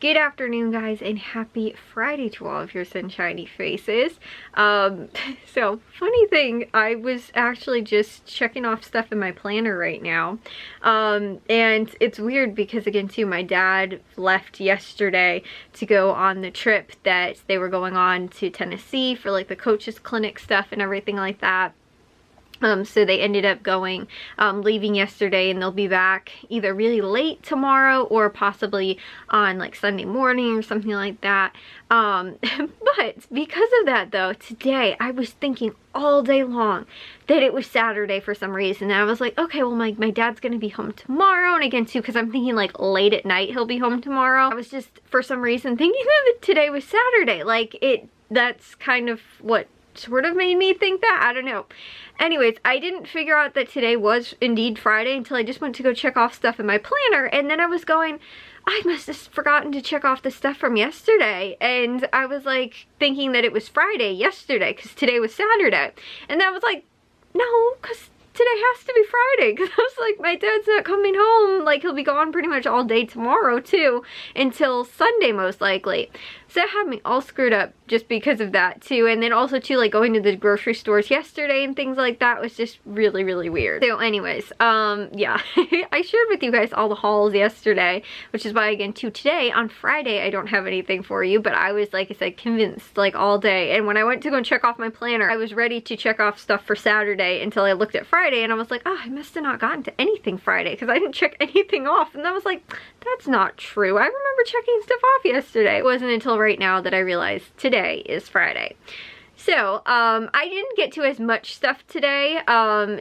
Good afternoon, guys, and happy Friday to all of your sunshiny faces. So funny thing, I was actually just checking off stuff in my planner right now. And it's weird because, again, too, my dad left yesterday to go on the trip that they were going on to Tennessee for like the coaches clinic stuff and everything like that. So they ended up going, leaving yesterday, and they'll be back either really late tomorrow or possibly on like Sunday morning or something like that. But because of that though, today I was thinking all day long that it was Saturday for some reason. And I was like, okay, well my dad's gonna be home tomorrow. And again too, because I'm thinking like late at night he'll be home tomorrow. I was just for some reason thinking that today was Saturday. Like that's kind of what sort of made me think that. I don't know. Anyways, I didn't figure out that today was indeed Friday until I just went to go check off stuff in my planner, and then I was going, I must have forgotten to check off the stuff from yesterday, and I was like thinking that it was Friday yesterday because today was Saturday, and I was like, no, because today has to be Friday, because I was like, my dad's not coming home, like he'll be gone pretty much all day tomorrow too, until Sunday most likely. So that had me all screwed up just because of that too. And then also too, like going to the grocery stores yesterday and things like that was just really, really weird. So anyways, yeah, I shared with you guys all the hauls yesterday, which is why again too, today on Friday, I don't have anything for you, but I was, like I said, convinced like all day. And when I went to go and check off my planner, I was ready to check off stuff for Saturday until I looked at Friday, and I was like, oh, I must have not gotten to anything Friday because I didn't check anything off. And I was like, that's not true. I remember checking stuff off yesterday. It wasn't until right now that I realized today is Friday. So, I didn't get to as much stuff today,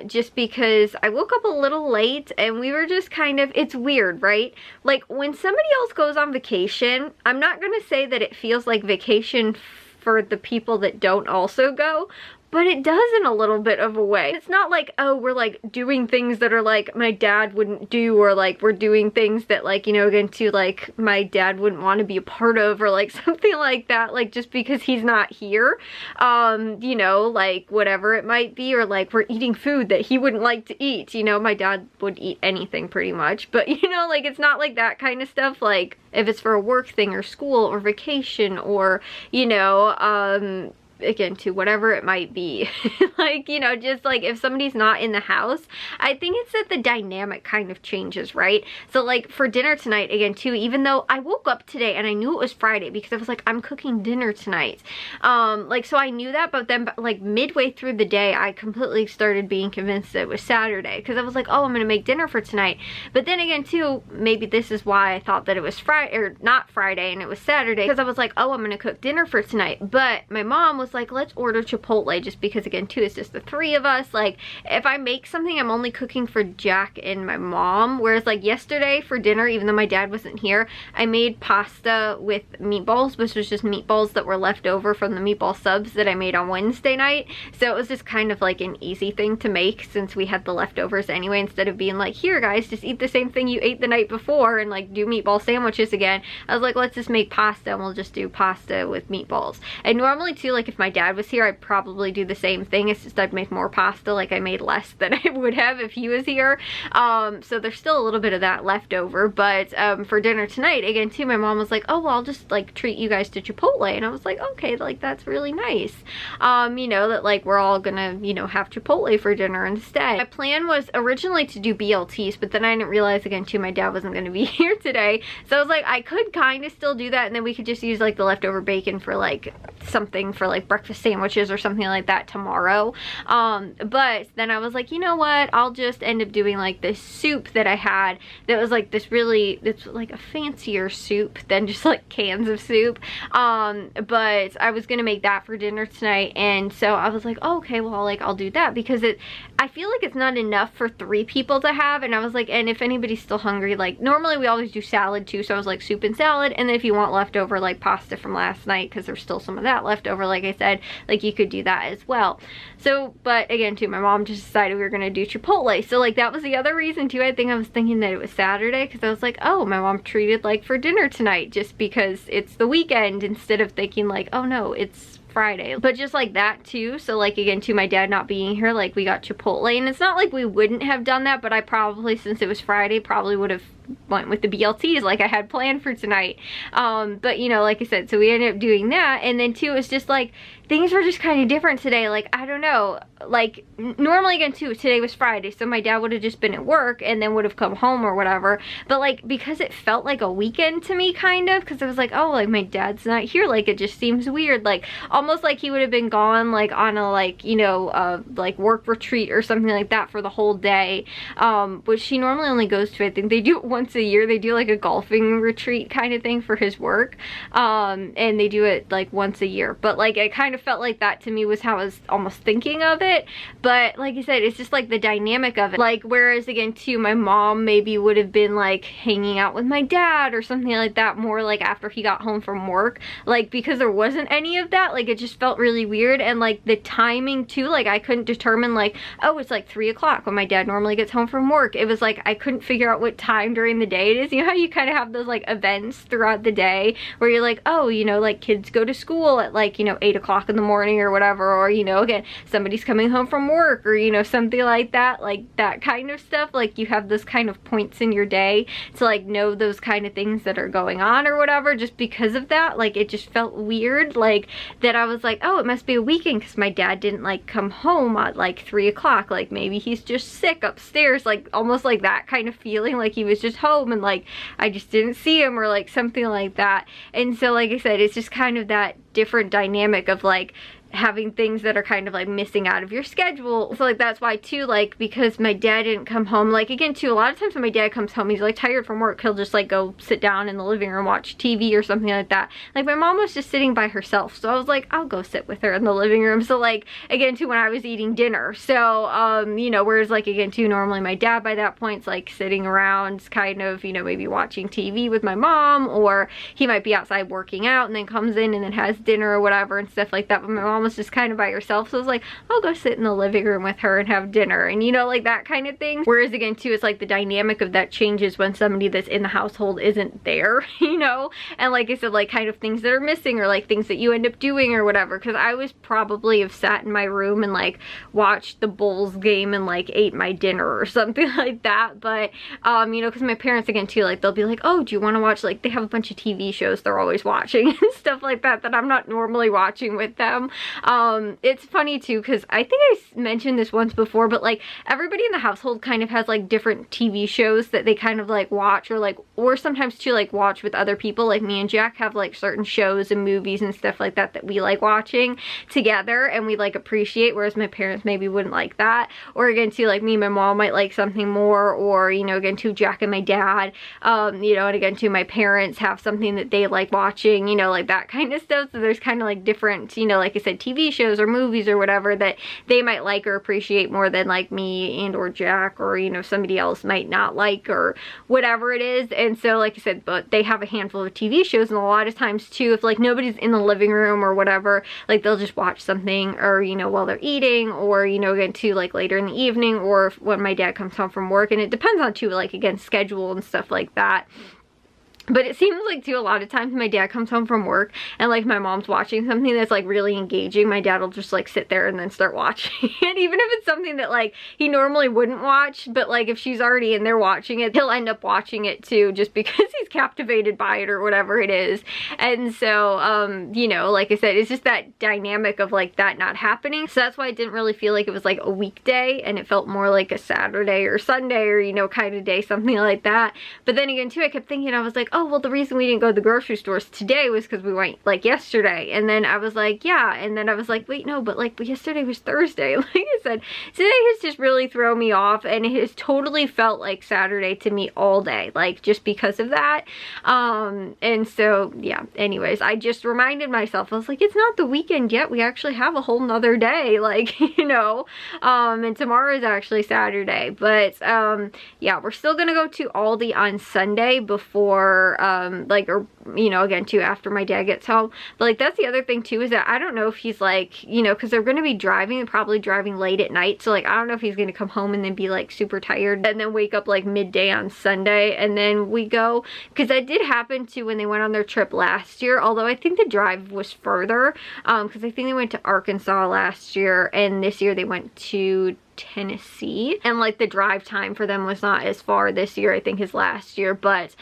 just because I woke up a little late and we were just kind of, it's weird, right? Like when somebody else goes on vacation, I'm not gonna say that it feels like vacation for the people that don't also go, but it does in a little bit of a way. It's not like, oh, we're like doing things that are like my dad wouldn't do, or like we're doing things that like, you know, again to like my dad wouldn't want to be a part of, or like something like that, like just because he's not here, you know, like whatever it might be, or like we're eating food that he wouldn't like to eat. You know, my dad would eat anything pretty much, but you know, like it's not like that kind of stuff. Like if it's for a work thing or school or vacation, or you know, again to whatever it might be, like, you know, just like if somebody's not in the house, I think it's that the dynamic kind of changes, right? So like for dinner tonight, again too, even though I woke up today and I knew it was Friday because I was like, I'm cooking dinner tonight, like, so I knew that, but then like midway through the day I completely started being convinced that it was Saturday, because I was like, oh, I'm gonna make dinner for tonight. But then again too, maybe this is why I thought that it was Friday, or not Friday, and it was Saturday, because I was like, oh, I'm gonna cook dinner for tonight. But my mom was like, let's order Chipotle, just because again too, it's just the three of us. Like if I make something, I'm only cooking for Jack and my mom, whereas like yesterday for dinner, even though my dad wasn't here, I made pasta with meatballs, which was just meatballs that were left over from the meatball subs that I made on Wednesday night. So it was just kind of like an easy thing to make since we had the leftovers anyway, instead of being like, here guys, just eat the same thing you ate the night before and like do meatball sandwiches again. I was like, let's just make pasta and we'll just do pasta with meatballs. And normally too, like if my dad was here, I'd probably do the same thing. It's just I'd make more pasta, like I made less than I would have if he was here. So there's still a little bit of that left over. But for dinner tonight, again too, my mom was like, oh, well, I'll just like treat you guys to Chipotle. And I was like, okay, like that's really nice. You know, that like we're all gonna, you know, have Chipotle for dinner instead. My plan was originally to do BLTs, but then I didn't realize again too, my dad wasn't gonna be here today. So I was like, I could kind of still do that, and then we could just use like the leftover bacon for like something for like breakfast sandwiches or something like that tomorrow. But then I was like, you know what, I'll just end up doing like this soup that I had that was like this really, it's like a fancier soup than just like cans of soup. But I was gonna make that for dinner tonight, and so I was like, oh, okay, well, like I'll do that, because I feel like it's not enough for 3 people to have. And I was like, and if anybody's still hungry, like normally we always do salad too, so I was like soup and salad, and then if you want leftover like pasta from last night, because there's still some of that left over, like I said, like you could do that as well. So, but again too, my mom just decided we were gonna do Chipotle. So like that was the other reason too. I think I was thinking that it was Saturday, because I was like, oh, my mom treated like for dinner tonight just because it's the weekend, instead of thinking like, oh no, it's Friday. But just like that too, so like again too, my dad not being here, like we got Chipotle, and it's not like we wouldn't have done that, but I probably, since it was Friday, probably would have went with the BLTs like I had planned for tonight. But you know, like I said, so we ended up doing that. And then too, it's just like things were just kind of different today. Like, I don't know, like normally again too, today was Friday, so my dad would have just been at work and then would have come home or whatever. But like, because it felt like a weekend to me, kind of, because it was like, oh, like my dad's not here, like it just seems weird, like almost like he would have been gone like on a, like, you know, like work retreat or something like that for the whole day, which he normally only goes to, I think they do it once a year. They do like a golfing retreat kind of thing for his work, and they do it like once a year. But like, it kind of felt like that to me was how I was almost thinking of it. But like I said, it's just like the dynamic of it. Like, whereas again too, my mom maybe would have been like hanging out with my dad or something like that more like after he got home from work, like because there wasn't any of that, like it just felt really weird. And like the timing too, like I couldn't determine like, oh, it's like 3 o'clock when my dad normally gets home from work. It was like I couldn't figure out what time during the day it is. You know how you kind of have those like events throughout the day where you're like, oh, you know, like kids go to school at like, you know, 8 o'clock in the morning or whatever, or you know, again, somebody's coming home from work, or you know, something like that, like that kind of stuff. Like you have those kind of points in your day to like know those kind of things that are going on or whatever. Just because of that, like it just felt weird, like that I was like, oh, it must be a weekend because my dad didn't like come home at like 3 o'clock, like maybe he's just sick upstairs, like almost like that kind of feeling, like he was just home and like I just didn't see him or like something like that. And so like I said, it's just kind of that different dynamic of like having things that are kind of like missing out of your schedule. So like that's why too, like because my dad didn't come home, like again too, a lot of times when my dad comes home, he's like tired from work, he'll just like go sit down in the living room, watch TV or something like that. Like my mom was just sitting by herself, so I was like, I'll go sit with her in the living room. So like again too, when I was eating dinner, so you know, whereas like again too, normally my dad by that point's like sitting around kind of, you know, maybe watching TV with my mom, or he might be outside working out and then comes in and then has dinner or whatever and stuff like that. But my mom was just kind of by herself, so I was like, I'll go sit in the living room with her and have dinner, and you know, like that kind of thing. Whereas again too, it's like the dynamic of that changes when somebody that's in the household isn't there, you know. And like I said, like kind of things that are missing, or like things that you end up doing or whatever, because I was probably have sat in my room and like watched the Bulls game and like ate my dinner or something like that. But you know, because my parents again too, like they'll be like, oh, do you want to watch, like they have a bunch of TV shows they're always watching and stuff like that that I'm not normally watching with them. It's funny too, because I think I mentioned this once before, but like everybody in the household kind of has like different TV shows that they kind of like watch, or like, or sometimes too like watch with other people. Like me and Jack have like certain shows and movies and stuff like that that we like watching together and we like appreciate, whereas my parents maybe wouldn't like that. Or again too, like me and my mom might like something more, or you know, again too, Jack and my dad, you know, and again too, my parents have something that they like watching, you know, like that kind of stuff. So there's kind of like different, you know, like I said, TV shows or movies or whatever that they might like or appreciate more than like me and or Jack, or you know, somebody else might not like, or whatever it is. And so like I said, but they have a handful of TV shows, and a lot of times too, if like nobody's in the living room or whatever, like they'll just watch something, or you know, while they're eating, or you know, again too, like later in the evening, or when my dad comes home from work. And it depends on too, like again, schedule and stuff like that. But it seems like too, a lot of times my dad comes home from work and like my mom's watching something that's like really engaging, my dad will just like sit there and then start watching it, even if it's something that like he normally wouldn't watch. But like if she's already in there watching it, he'll end up watching it too, just because he's captivated by it or whatever it is. And so you know, like I said, it's just that dynamic of like that not happening. So that's why I didn't really feel like it was like a weekday, and it felt more like a Saturday or Sunday, or you know, kind of day, something like that. But then again too, I kept thinking, I was like, oh, well, the reason we didn't go to the grocery stores today was because we went like yesterday. And then I was like, yeah. And then I was like, wait, no, but like yesterday was Thursday. Like I said, today has just really thrown me off, and it has totally felt like Saturday to me all day, like just because of that. And so yeah, anyways, I just reminded myself, I was like, it's not the weekend yet, we actually have a whole nother day, like, you know, and tomorrow is actually Saturday. But yeah, we're still gonna go to Aldi on Sunday before like, or you know, again too, after my dad gets home. But like that's the other thing too, is that I don't know if he's like, you know, because they're gonna be driving, probably driving late at night, so like I don't know if he's gonna come home and then be like super tired and then wake up like midday on Sunday and then we go, because that did happen to when they went on their trip last year, although I think the drive was further, because I think they went to Arkansas last year, and this year they went to Tennessee, and like the drive time for them was not as far this year, I think, as last year. But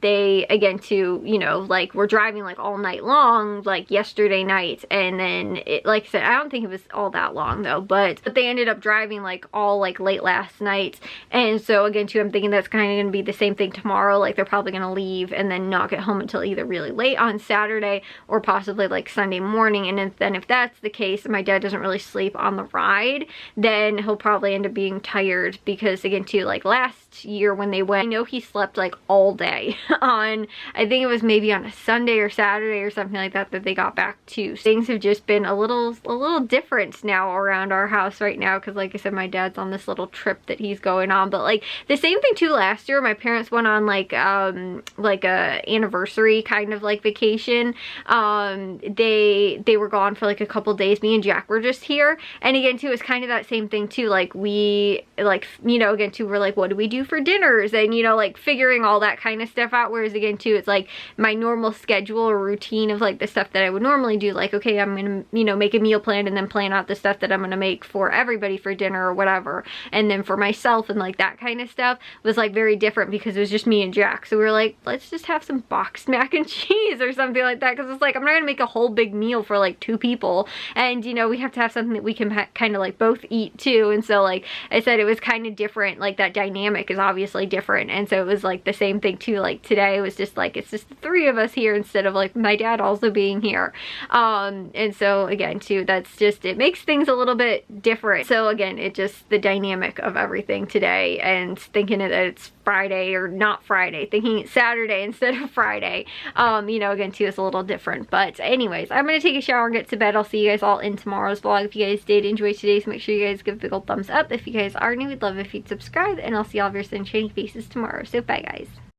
they, again, too, you know, like were driving like all night long, like yesterday night, and then it, like I said, I don't think it was all that long though, but they ended up driving like all like late last night. And so again too, I'm thinking that's kind of going to be the same thing tomorrow. Like they're probably going to leave and then not get home until either really late on Saturday or possibly like Sunday morning. And then if that's the case, and my dad doesn't really sleep on the ride, then he'll probably end up being tired, because again too, like last year when they went, I know he slept like all day on, I think it was maybe on a Sunday or Saturday or something like that that they got back to. Things have just been a little different now around our house right now, because like I said, my dad's on this little trip that he's going on. But like the same thing too, last year my parents went on like a anniversary kind of like vacation. They were gone for like a couple days. Me and Jack were just here, and again too, it's kind of that same thing too, like we, like, you know, again too, we're like, what do we do for dinners, and you know, like figuring all that kind of stuff out. Whereas again too, it's like my normal schedule or routine of like the stuff that I would normally do, like, okay, I'm gonna, you know, make a meal plan and then plan out the stuff that I'm gonna make for everybody for dinner or whatever, and then for myself and like that kind of stuff was like very different, because it was just me and Jack. So we were like, let's just have some boxed mac and cheese or something like that, because it's like I'm not gonna make a whole big meal for like 2 people, and you know, we have to have something that we can kind of like both eat too. And so like I said, it was kind of different, like that dynamic is obviously different. And so it was like the same thing too, like today it was just like, it's just the 3 of us here instead of like my dad also being here. And so again too, that's just, it makes things a little bit different. So again, it just, the dynamic of everything today, and thinking that it's Friday or not Friday, thinking it's Saturday instead of Friday, you know, again too, is a little different. But anyways, I'm gonna take a shower and get to bed. I'll see you guys all in tomorrow's vlog. If you guys did enjoy today's, make sure you guys give a big old thumbs up. If you guys are new, we'd love if you'd subscribe, and I'll see all of your sunshiny faces tomorrow. So bye guys.